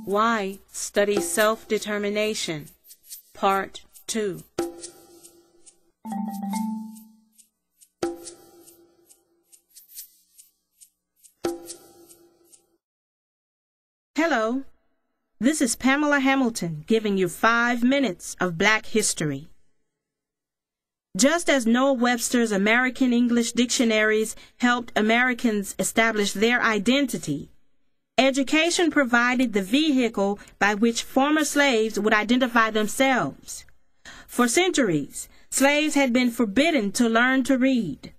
Why study self-determination? Part 2. Hello, this is Pamela Hamilton giving you 5 minutes of Black history. Just as Noah Webster's American English dictionaries helped Americans establish their identity, education provided the vehicle by which former slaves would identify themselves. For centuries, slaves had been forbidden to learn to read.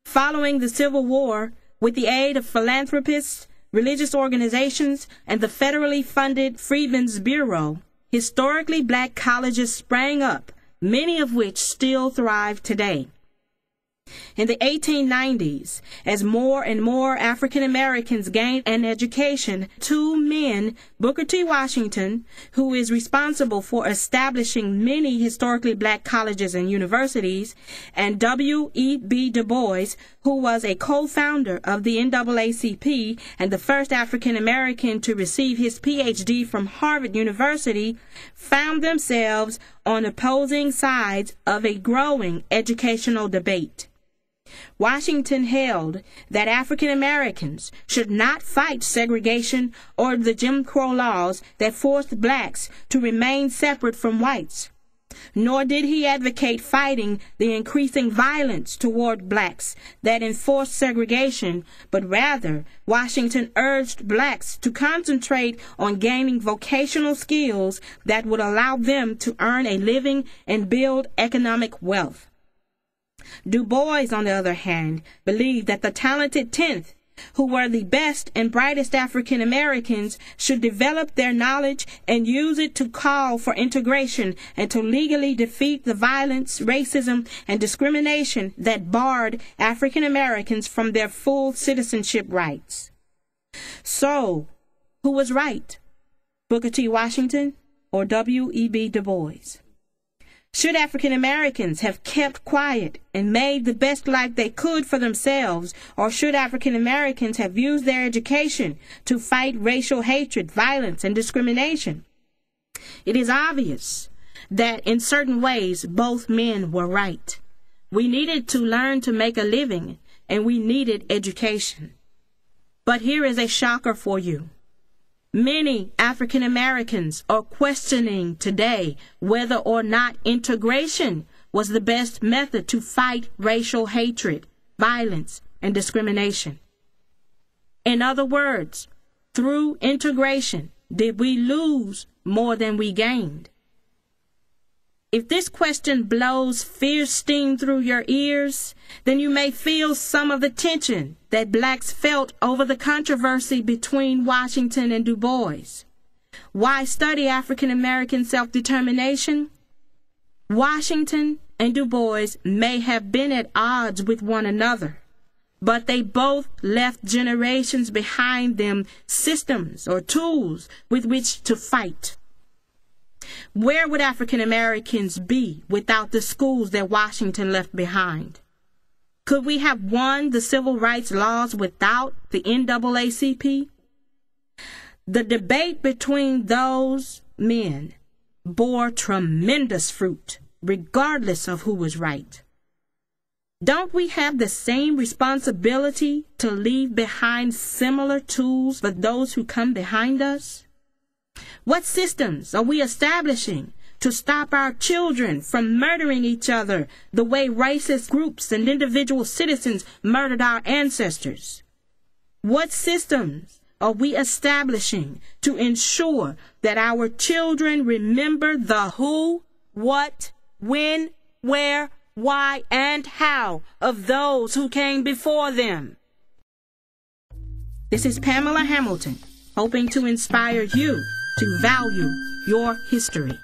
Following the Civil War, with the aid of philanthropists, religious organizations, and the federally funded Freedmen's Bureau, historically Black colleges sprang up, many of which still thrive today. In the 1890s, as more and more African Americans gained an education, 2 men, Booker T. Washington, who is responsible for establishing many historically Black colleges and universities, and W.E.B. Du Bois, who was a co-founder of the NAACP and the first African American to receive his Ph.D. from Harvard University, found themselves on opposing sides of a growing educational debate. Washington held that African Americans should not fight segregation or the Jim Crow laws that forced blacks to remain separate from whites. Nor did he advocate fighting the increasing violence toward blacks that enforced segregation, but rather Washington urged blacks to concentrate on gaining vocational skills that would allow them to earn a living and build economic wealth. Du Bois, on the other hand, believed that the talented 10th, who were the best and brightest African Americans, should develop their knowledge and use it to call for integration and to legally defeat the violence, racism, and discrimination that barred African Americans from their full citizenship rights. So, who was right, Booker T. Washington or W.E.B. Du Bois? Should African Americans have kept quiet and made the best life they could for themselves, or should African Americans have used their education to fight racial hatred, violence, and discrimination? It is obvious that in certain ways both men were right. We needed to learn to make a living, and we needed education. But here is a shocker for you. Many African Americans are questioning today whether or not integration was the best method to fight racial hatred, violence, and discrimination. In other words, through integration, did we lose more than we gained? If this question blows fierce steam through your ears, then you may feel some of the tension that blacks felt over the controversy between Washington and Du Bois. Why study African American self-determination? Washington and Du Bois may have been at odds with one another, but they both left generations behind them systems or tools with which to fight. Where would African Americans be without the schools that Washington left behind? Could we have won the civil rights laws without the NAACP? The debate between those men bore tremendous fruit, regardless of who was right. Don't we have the same responsibility to leave behind similar tools for those who come behind us? What systems are we establishing to stop our children from murdering each other the way racist groups and individual citizens murdered our ancestors? What systems are we establishing to ensure that our children remember the who, what, when, where, why, and how of those who came before them? This is Pamela Hamilton, hoping to inspire you to value your history.